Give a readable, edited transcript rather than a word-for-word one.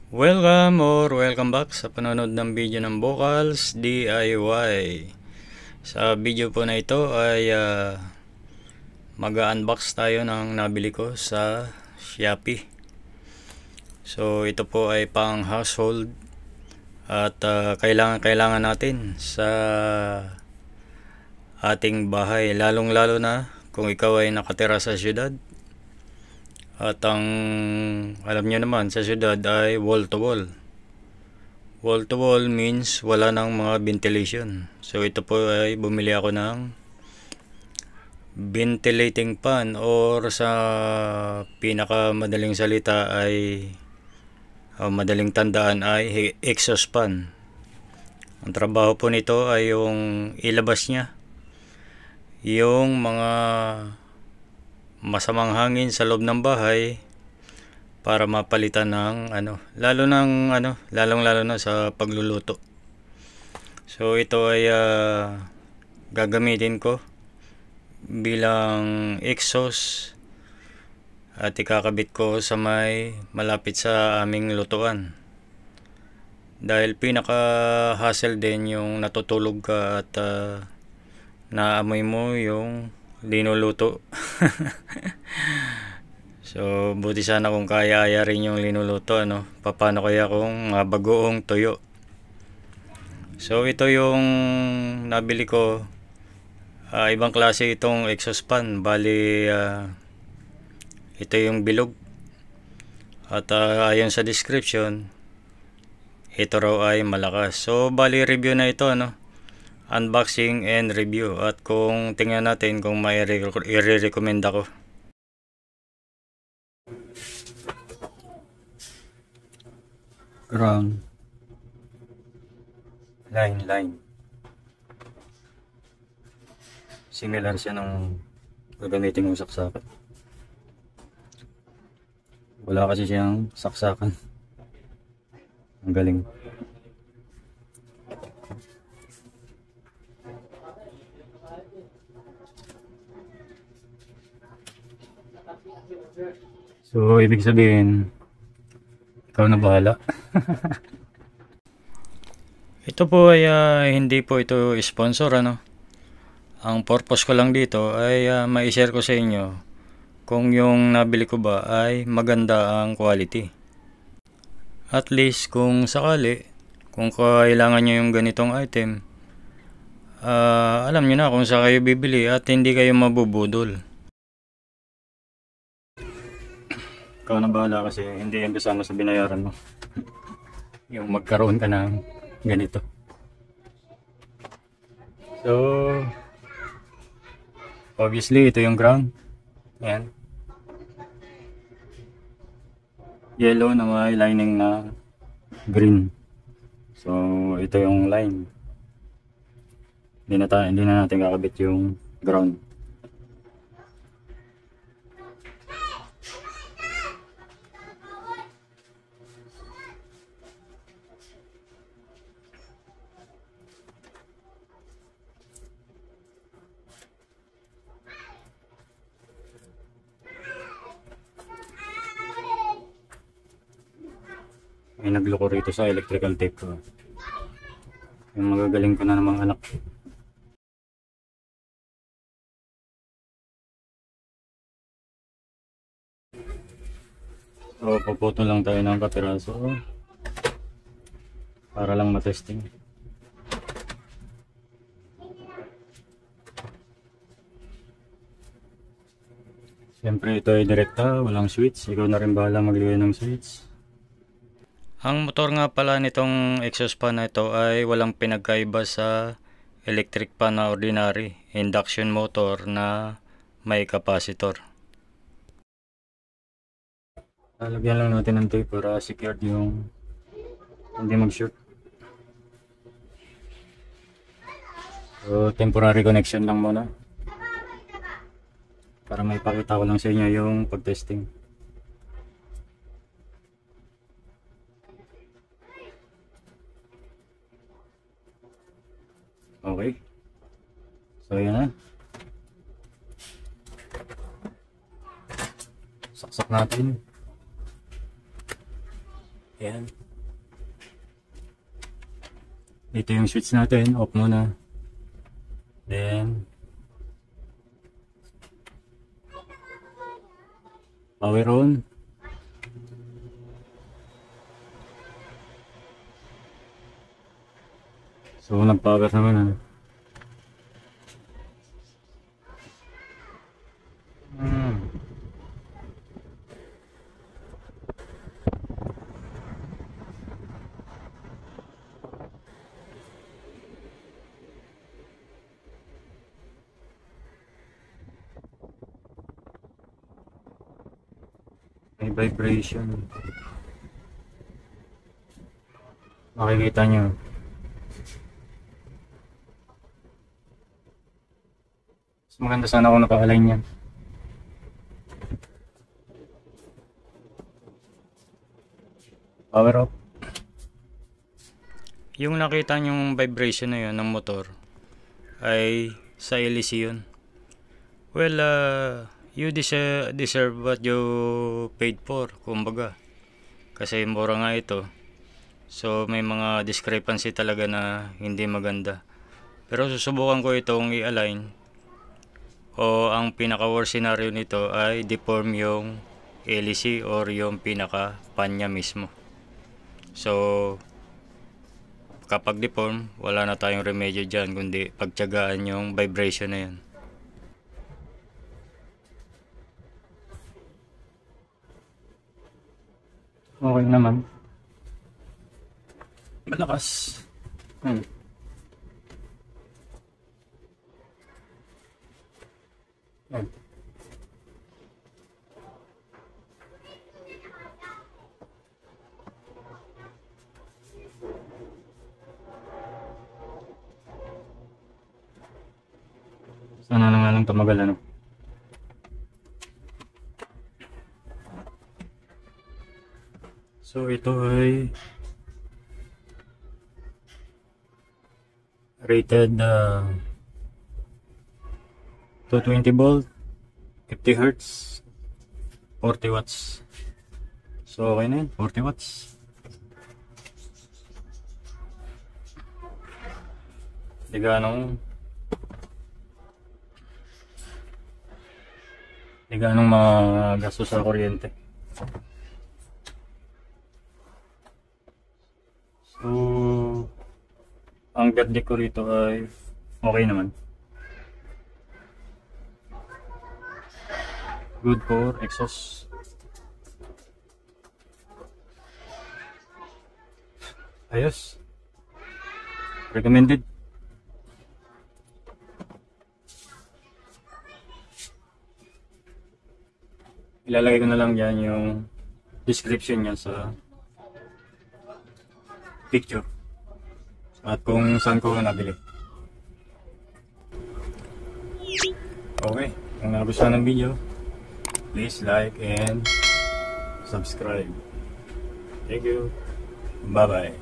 Welcome back sa panonood ng video ng Vocals DIY. Sa video po na ito ay mag-unbox tayo ng nabili ko sa Shopee. So ito po ay pang household at kailangan natin sa ating bahay, lalong lalo na kung ikaw ay nakatira sa syudad. At ang alam nyo naman sa syudad ay wall to wall. Wall to wall means wala nang mga ventilation. So ito po ay bumili ako ng ventilating fan, or sa pinaka madaling salita ay madaling tandaan ay exhaust fan. Ang trabaho po nito ay yung ilabas niya yung mga masamang hangin sa loob ng bahay para mapalitan ng lalong lalo na sa pagluluto. So ito ay gagamitin ko bilang exhaust at ikakabit ko sa may malapit sa aming lutuan, dahil pinaka hassle din yung natutulog ka at naamoy mo yung linuluto. So buti sana kung kaya rin yung linuluto, paano kaya kung bagoong tuyo. So ito yung nabili ko, ibang klase itong exhaust fan. Bali ito yung bilog, at ayon sa description ito raw ay malakas. So bali review na ito, unboxing and review, at kung tingnan natin kung may i-recommend ako. Ground line similar siya nung gagamitin kong saksakan. Wala kasi siyang saksakan. Ang galing. So ibig sabihin ikaw na bahala. Ito po ay hindi po ito sponsor, Ang purpose ko lang dito ay mai-share ko sa inyo kung yung nabili ko ba ay maganda ang quality. At least kung sakali, kung kailangan nyo yung ganitong item, alam nyo na kung saan kayo bibili at hindi kayo mabubudol. Ikaw na bahala, kasi hindi yan kasama sa binayaran mo yung magkaroon ka ng ganito. So obviously ito yung ground. Ayan, yellow na may lining na green. So ito yung line. Hindi na natin kakabit yung ground. May nagloko rito sa electrical tape ko. Yung magagaling ko na ng mga anak. So puputo lang tayo ng kapiraso para lang matesting. Siyempre ito ay direkta, walang switch. Ikaw na rin bahala maglagay ng switch. Ang motor nga pala nitong exhaust fan na ito ay walang pinagkaiba sa electric fan na ordinary, induction motor na may capacitor. Lalagyan lang natin ng tape para secured yung hindi mag-short. So temporary connection lang muna para may pakita ko lang sa inyo yung pag-testing. Okay. So yan na. Saksak natin. Ayan. Ito yung switch natin. Off muna. Then power on. So nag-power naman. May vibration. Makikita nyo. Mas maganda sana kung naka-align yan. Power off. Yung nakita nyong vibration na yun ng motor ay sa LEC yun. Well, you deserve what you paid for, kumbaga. Kasi mura nga ito. So may mga discrepancy talaga na hindi maganda. Pero susubukan ko itong i-align. O ang pinaka worst scenario nito ay deform yung LEC or yung pinaka panya mismo. So kapag deform, wala na tayong remedyo dyan kundi pagtiyagaan yung vibration na yan. Okay naman. Malakas. Sana na nga lang tumagal, ano. So ito ay rated 220 volt, 50 Hz, 40 watts. So okay na yun, 40 watts. Di ganong magasto sa kuryente. So ang verdict ko rito ay okay naman. Good for exhaust. Ayos. Recommended. Ilalagay ko na lang dyan yung description niya sa picture at kung saan ko nabili. Okay, kung nagustuhan ng video, please like and subscribe. Thank you. Bye bye.